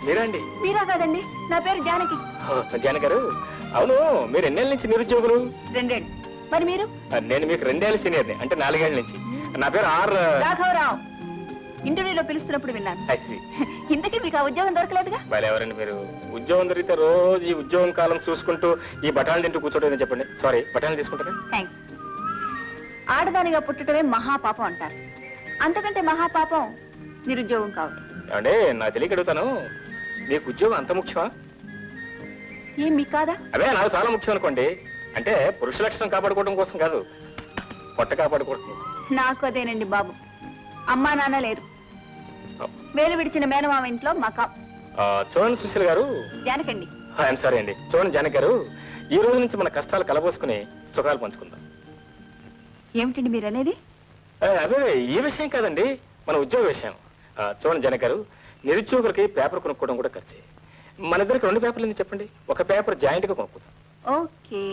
మీరండి? మీరా కాదండి, నా పేరు జానకి. జానకి గారు, అవును మీరు ఎన్నేళ్ళ నుంచి నిరుద్యోగులు? 2 ఏళ్ళు. మరి మీరు? నేను మీకు 2 ఏళ్ళ సీనియర్ని, అంటే 4 ఏళ్ళ నుంచి. నా పేరు రాఘవరావు. ఇంటర్వ్యూలో పిలుస్తున్నప్పుడు విన్నాను. ఇంతకీ మీకు ఆ ఉద్యోగం దొరకలేదుగా? వాళ్ళు ఎవరండి మీరు? ఉద్యోగం దొరికితే రోజు ఈ ఉద్యోగం కాలం చూసుకుంటూ ఈ బఠాలు తింటూ కూర్చోటం చెప్పండి. సారీ, బఠాలు తీసుకుంటారా? థ్యాంక్స్. ఆడదానిగా పుట్టడమే మహాపాపం అంటారు. అంతకంటే మహాపాపం నిరుద్యోగం కావడం. ఏమంటే నాకు తెలియక అడుగుతాను, మీకు ఉద్యోగం అంత ముఖ్యమా? ఏం మీకు కాదా? అదే నాకు చాలా ముఖ్యం అనుకోండి. అంటే పురుష లక్షణం కాపాడుకోవడం కోసం కాదు, పొట్ట కాపాడుకోవడం కోసం. నాకు అదేనండి బాబు. అమ్మా నాన్న లేరు. వేలు విడిచిన మేనమామ ఇంట్లో మకా. చూడండి సుశీల్ గారు. జానకండి. ఐఎమ్ సారీ అండి. చూడండి జానక్ గారు, ఈ రోజు నుంచి మన కష్టాలు కలబోసుకుని సుఖాలు పంచుకుందాం. ఏమిటండి మీరు అనేది? అదే ఈ విషయం కాదండి, మన ఉద్యోగ విషయం. చూడండి జానక్ గారు, నిరుద్యోగులకి పేపర్ కొనుక్కోవడం కూడా ఖర్చే. మన ఇద్దరికి 2 పేపర్లు చెప్పండి, ఒక పేపర్ జాయింట్ గా కొనుక్కుందాం. ఓకే.